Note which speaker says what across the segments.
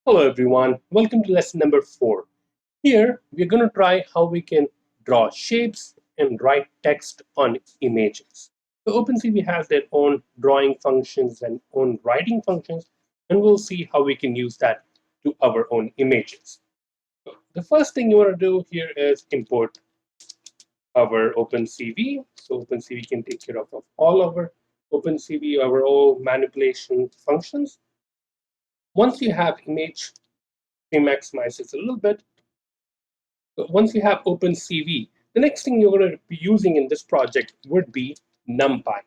Speaker 1: Hello everyone, welcome to lesson number 4. Here we're going to try how we can draw shapes and write text on images. So OpenCV has their own drawing functions and own writing functions, and we'll see how we can use that to our own images. The first thing you want to do here is import our OpenCV. So OpenCV can take care of all our OpenCV, our all manipulation functions. Once you have image, we maximize this a little bit. So once you have OpenCV, the next thing you're going to be using in this project would be NumPy.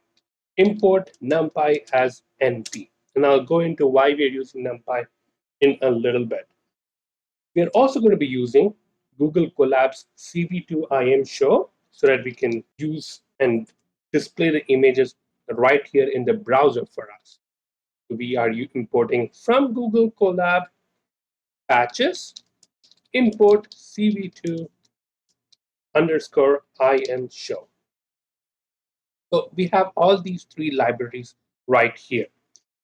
Speaker 1: Import NumPy as NP. And I'll go into why we're using NumPy in a little bit. We're also going to be using Google Colab's CV2IM show so that we can use and display the images right here in the browser for us. So we are importing from Google Colab patches, import CV2 underscore IM show. So we have all these three libraries right here.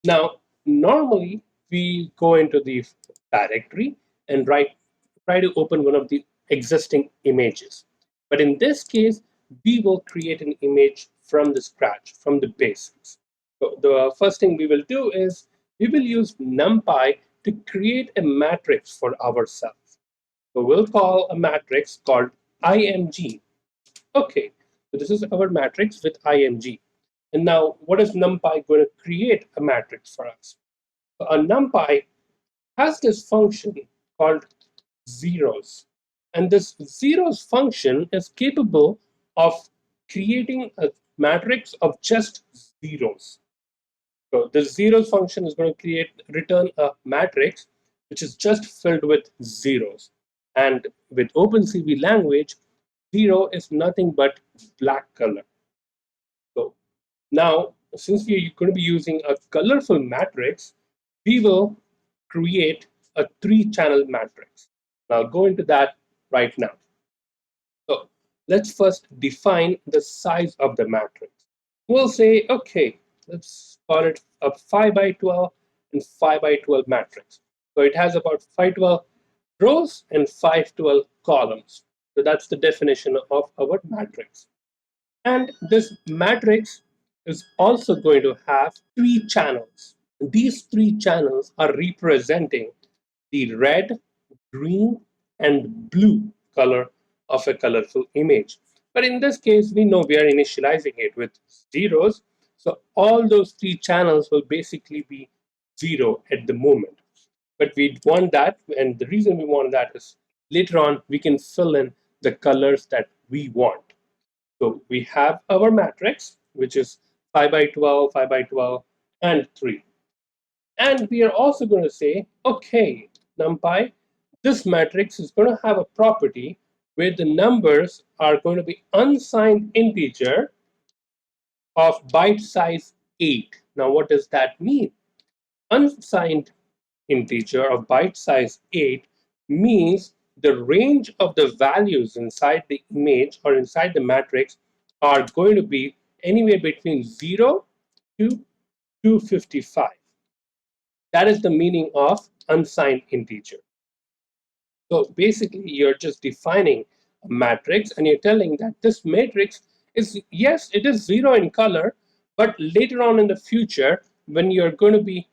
Speaker 1: Now, normally we go into the directory and try to open one of the existing images. But in this case, we will create an image from the scratch, from the basics. So the first thing we will do is we will use NumPy to create a matrix for ourselves. So we'll call a matrix called IMG. Okay, so this is our matrix with IMG. And now, what is NumPy going to create a matrix for us? So a NumPy has this function called zeros. And this zeros function is capable of creating a matrix of just zeros. So the zeros function is going to return a matrix which is just filled with zeros. And with OpenCV language, 0 is nothing but black color. So now, since we are going to be using a colorful matrix, we will create a 3-channel matrix. I'll go into that right now. So let's first define the size of the matrix. We'll say, okay, let's call it a 5 by 12 and 5 by 12 matrix. So it has about 512 rows and 512 columns. So that's the definition of our matrix. And this matrix is also going to have 3 channels. These 3 channels are representing the red, green, and blue color of a colorful image. But in this case, we know we are initializing it with zeros. So all those 3 channels will basically be 0 at the moment. But we want that, and the reason we want that is later on we can fill in the colors that we want. So we have our matrix, which is 5 by 12, 5 by 12, and 3. And we are also going to say, okay, NumPy, this matrix is going to have a property where the numbers are going to be unsigned integer of byte size 8. Now, what does that mean? Unsigned integer of byte size 8 means the range of the values inside the image or inside the matrix are going to be anywhere between 0 to 255. That is the meaning of unsigned integer. So basically, you're just defining a matrix and you're telling that this matrix is, yes, it is 0 in color, but later on in the future, when you're going to be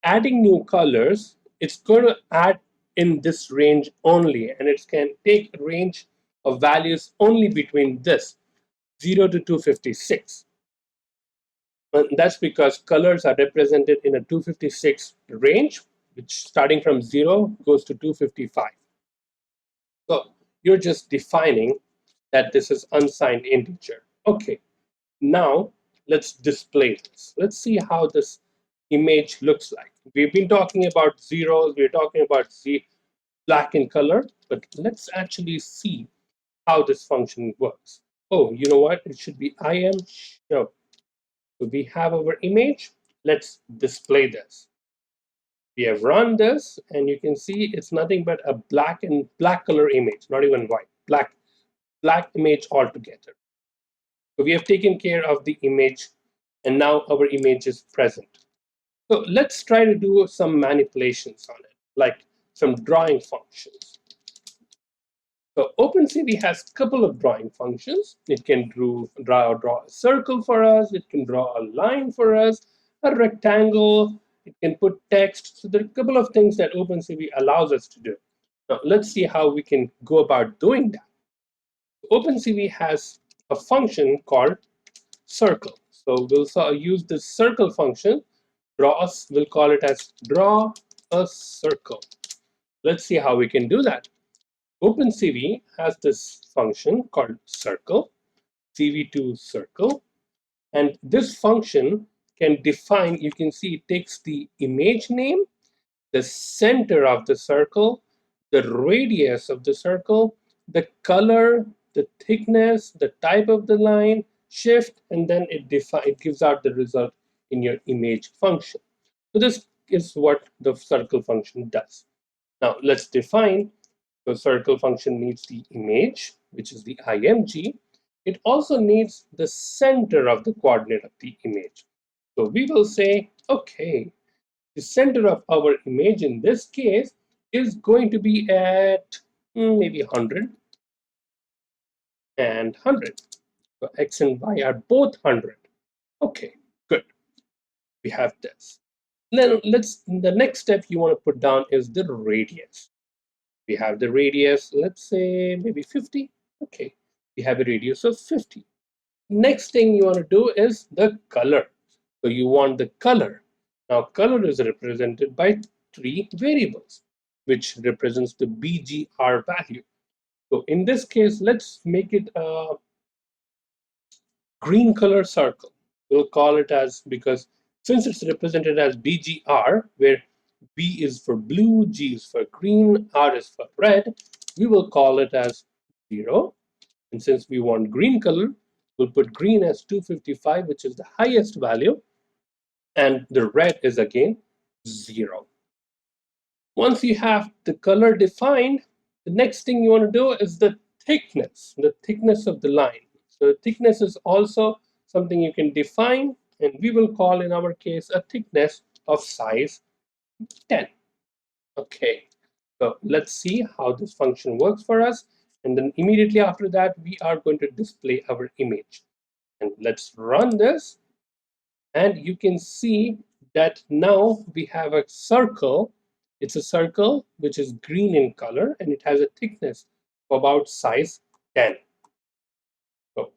Speaker 1: adding new colors, it's going to add in this range only, and it can take a range of values only between this 0 to 256. And that's because colors are represented in a 256 range, which starting from 0 goes to 255. So you're just defining that this is unsigned integer. Okay, now let's display this. Let's see how this image looks like. We've been talking about zeros, we're talking about black in color, but let's actually see how this function works. Oh, you know what? It should be IM show. So we have our image. Let's display this. We have run this, and you can see it's nothing but a black color image, not even white, black image altogether. So we have taken care of the image, and now our image is present. So let's try to do some manipulations on it. like some drawing functions. So OpenCV has a couple of drawing functions. It can draw a circle for us. It can draw a line for us, a rectangle. It can put text. So there are a couple of things that OpenCV allows us to do. Now let's see how we can go about doing that. OpenCV has a function called circle. So we'll use this circle function. We'll call it as draw a circle. Let's see how we can do that. OpenCV has this function called circle, CV2 circle, and this function can define, you can see it takes the image name, the center of the circle, the radius of the circle, the color, the thickness, the type of the line, shift, and then it gives out the result in your image function. So this is what the circle function does. Now let's define. The circle function needs the image, which is the img. It also needs the center of the coordinate of the image. So we will say, okay, the center of our image in this case is going to be at maybe 100 and 100. So x and y are both 100. Okay, good. We have this. Then the next step you want to put down is the radius. We have the radius, let's say maybe 50. Okay, we have a radius of 50. Next thing you want to do is the color. So you want the color. Now color is represented by 3 variables, which represents the BGR value. So in this case, let's make it a green color circle. We'll call it as, because since it's represented as BGR, where B is for blue, G is for green, R is for red, we will call it as 0. And since we want green color, we'll put green as 255, which is the highest value, and the red is again 0. Once you have the color defined, the next thing you want to do is the thickness of the line. So the thickness is also something you can define, and we will call in our case a thickness of size 10. Okay, so let's see how this function works for us, and then immediately after that we are going to display our image. And let's run this, and you can see that now we have a circle. It's a circle which is green in color, and it has a thickness of about size 10. So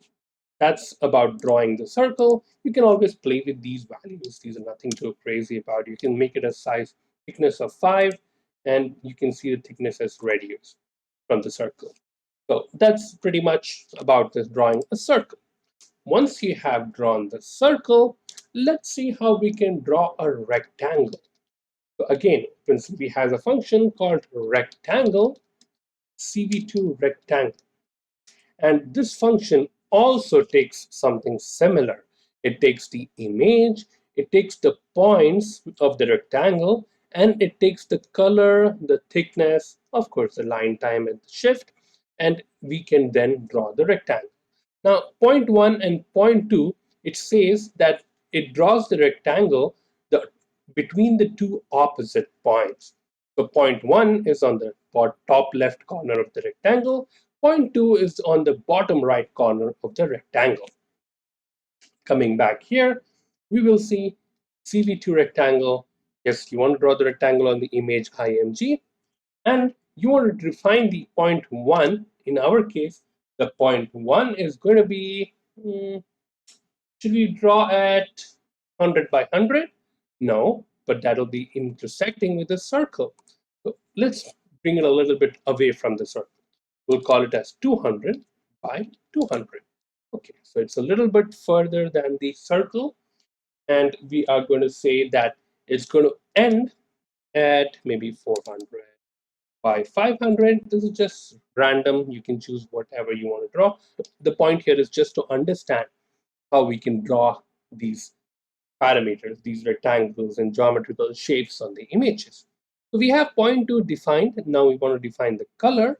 Speaker 1: that's about drawing the circle. You can always play with these values. These are nothing too crazy about. You can make it a size thickness of 5, and you can see the thickness as radius from the circle. So that's pretty much about this drawing a circle. Once you have drawn the circle, let's see how we can draw a rectangle. So again, OpenCV has a function called rectangle, CV2 rectangle. And this function also takes something similar. It takes the image, it takes the points of the rectangle, and it takes the color, the thickness, of course, the line time and the shift, and we can then draw the rectangle. Now, point 1 and point 2, it says that it draws the rectangle between the two opposite points. So point 1 is on the top left corner of the rectangle. Point 2 is on the bottom right corner of the rectangle. Coming back here, we will see CV2 rectangle. Yes, you want to draw the rectangle on the image IMG, and you want to define the point 1. In our case, the point 1 is going to be, should we draw at 100 by 100? No, but that'll be intersecting with the circle. So let's bring it a little bit away from the circle. We'll call it as 200 by 200. Okay, so it's a little bit further than the circle, and we are going to say that it's going to end at maybe 400 by 500. This is just random. You can choose whatever you want to draw. The point here is just to understand how we can draw these parameters, these rectangles and geometrical shapes on the images. So we have point 2 defined. Now we want to define the color.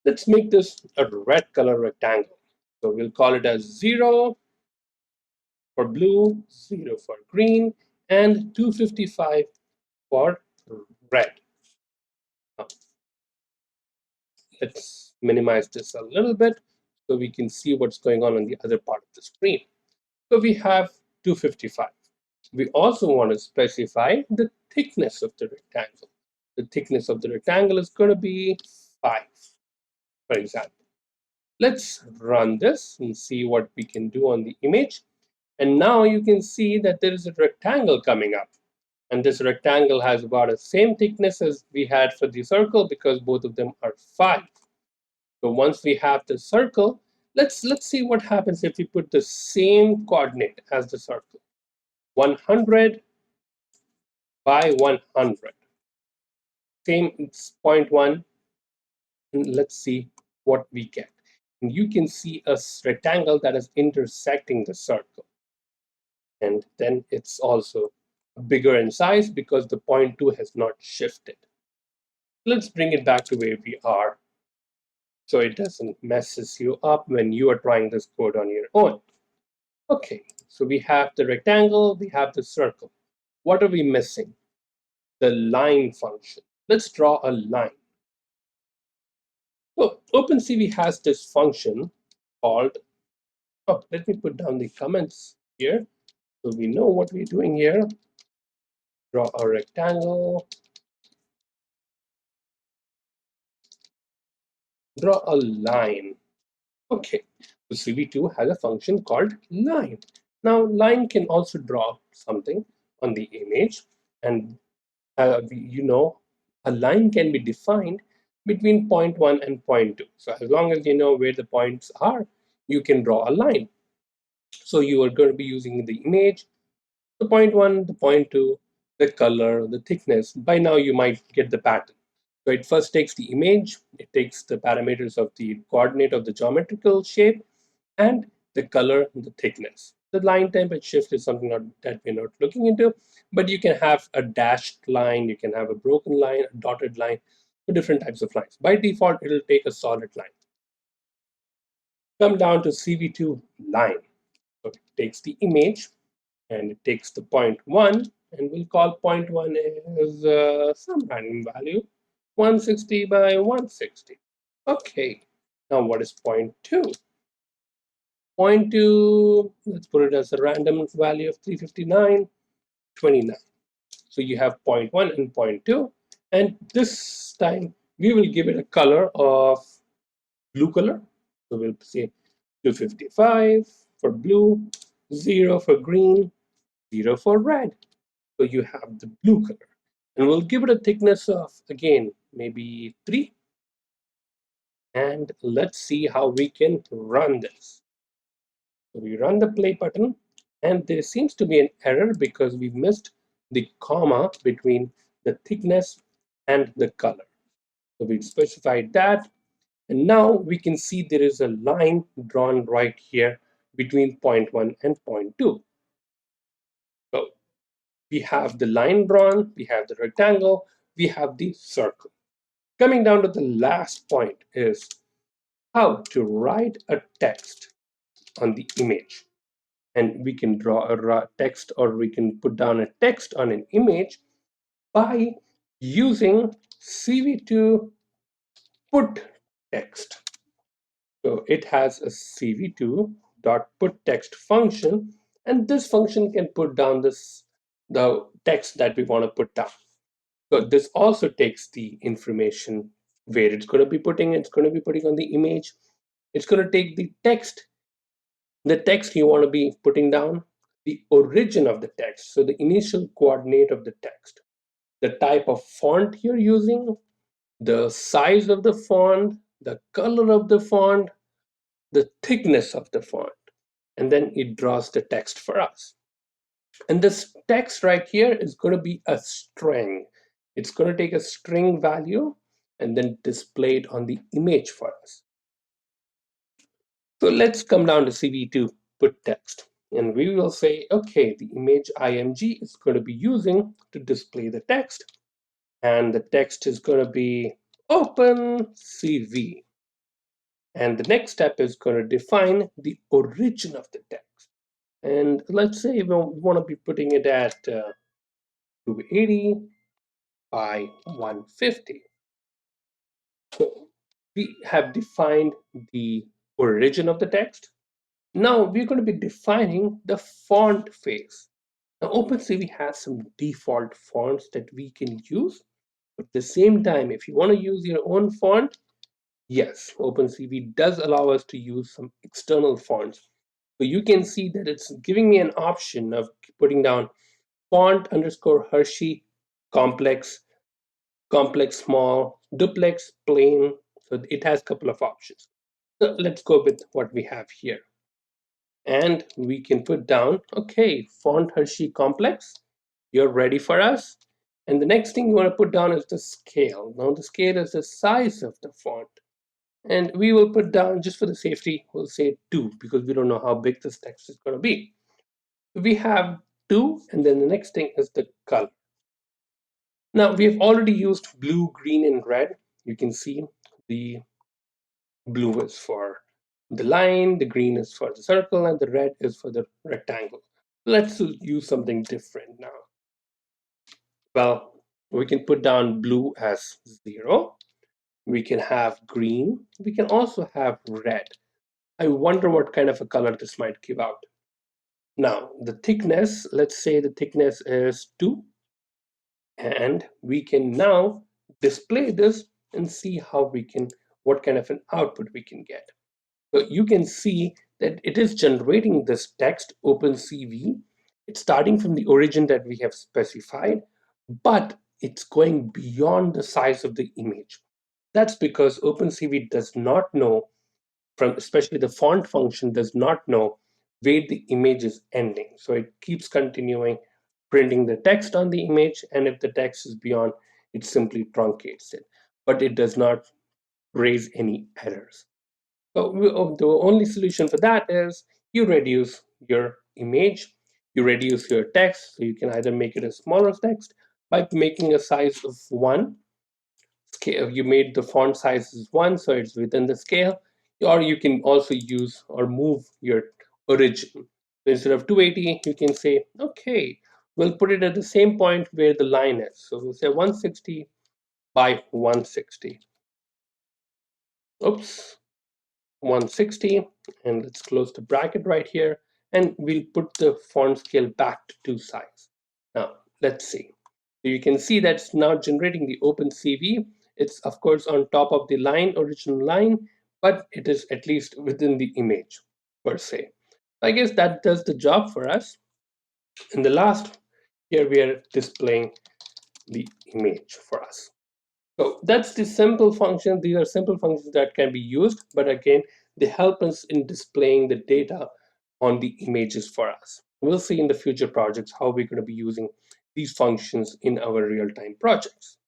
Speaker 1: Let's make this a red color rectangle. So we'll call it as 0 for blue, 0 for green, and 255 for red. Let's minimize this a little bit so we can see what's going on the other part of the screen. So we have 255. We also want to specify the thickness of the rectangle. The thickness of the rectangle is going to be 5, for example. Let's run this and see what we can do on the image. And now you can see that there is a rectangle coming up. And this rectangle has about the same thickness as we had for the circle because both of them are 5. So once we have the circle, let's see what happens if we put the same coordinate as the circle. 100 by 100. Same, it's 0.1. And let's see what we get. And you can see a rectangle that is intersecting the circle. And then it's also bigger in size because the 0.2 has not shifted. Let's bring it back to where we are so it doesn't messes you up when you are trying this code on your own. Okay, so we have the rectangle, we have the circle. What are we missing? The line function. Let's draw a line. So OpenCV has this function called, let me put down the comments here so we know what we're doing here. Draw a rectangle, draw a line. Okay, so CV2 has a function called line. Now, line can also draw something on the image, and you know, a line can be defined between 0.1 and 0.2. So as long as you know where the points are, you can draw a line. So you are going to be using the image, the 0.1, the 0.2, the color, the thickness. By now you might get the pattern. So it first takes the image, it takes the parameters of the coordinate of the geometrical shape, and the color and the thickness. The line type and shift is something that we're not looking into, but you can have a dashed line, you can have a broken line, a dotted line, for different types of lines. By default, it'll take a solid line. Come down to CV2 line. So it takes the image and it takes the 0.1, and we'll call 0.1 as some random value, 160 by 160. Okay, now what is 0.2? 0.2, let's put it as a random value of 359.29. So you have 0.1 and 0.2, and this time we will give it a color of blue color. So we'll say 255 for blue, 0 for green, 0 for red. So you have the blue color. And we'll give it a thickness of, again, maybe 3. And let's see how we can run this. So we run the play button, and there seems to be an error because we missed the comma between the thickness and the color. So we specified that, and now we can see there is a line drawn right here between 0.1 and 0.2. So we have the line drawn, we have the rectangle, we have the circle. Coming down to the last point is how to write a text on the image. And we can draw a text, or we can put down a text on an image by using CV2 put text. So it has a CV2 dot put text function, and this function can put down the text that we want to put down. So this also takes the information where it's going to be putting. It's going to be putting on the image. It's going to take the text you want to be putting down, the origin of the text, so the initial coordinate of the text, the type of font you're using, the size of the font, the color of the font, the thickness of the font, and then it draws the text for us. And this text right here is going to be a string. It's going to take a string value and then display it on the image for us. So let's come down to CV2 put text, and we will say, okay, the image img is going to be using to display the text, and the text is going to be OpenCV. And the next step is going to define the origin of the text. And let's say we want to be putting it at 280 by 150. So We have defined the origin of the text. Now we're going to be defining the font phase. Now OpenCV has some default fonts that we can use. But at the same time, if you want to use your own font, yes, OpenCV does allow us to use some external fonts. So you can see that it's giving me an option of putting down font underscore Hershey complex, complex small, duplex, plain. So it has a couple of options. So let's go with what we have here. And we can put down, okay, font Hershey complex, you're ready for us. And the next thing you want to put down is the scale. Now the scale is the size of the font. And we will put down, just for the safety, we'll say 2 because we don't know how big this text is going to be. We have 2, and then the next thing is the color. Now we have already used blue, green, and red. You can see the blue is for the line, the green is for the circle, and the red is for the rectangle. Let's use something different now. Well, we can put down blue as 0. We can have green. We can also have red. I wonder what kind of a color this might give out. Now, the thickness, let's say the thickness is 2. And we can now display this and see how we can, what kind of an output we can get. So you can see that it is generating this text OpenCV. It's starting from the origin that we have specified, but it's going beyond the size of the image. That's because OpenCV does not know, from especially the font function does not know where the image is ending. So it keeps continuing printing the text on the image, and if the text is beyond, it simply truncates it, but it does not raise any errors. So the only solution for that is you reduce your image, you reduce your text, so you can either make it a smaller text by making a size of 1. Scale, you made the font size is 1, so it's within the scale, or you can also use or move your origin. So instead of 280, you can say, okay, we'll put it at the same point where the line is. So we'll say 160 by 160. Oops, 160, and let's close the bracket right here, and we'll put the font scale back to 2 size. Now, let's see. So you can see that's now generating the OpenCV. It's of course on top of the line, original line, but it is at least within the image per se. I guess that does the job for us. In the last, here we are displaying the image for us. So that's the simple function. These are simple functions that can be used, but again, they help us in displaying the data on the images for us. We'll see in the future projects how we're going to be using these functions in our real-time projects.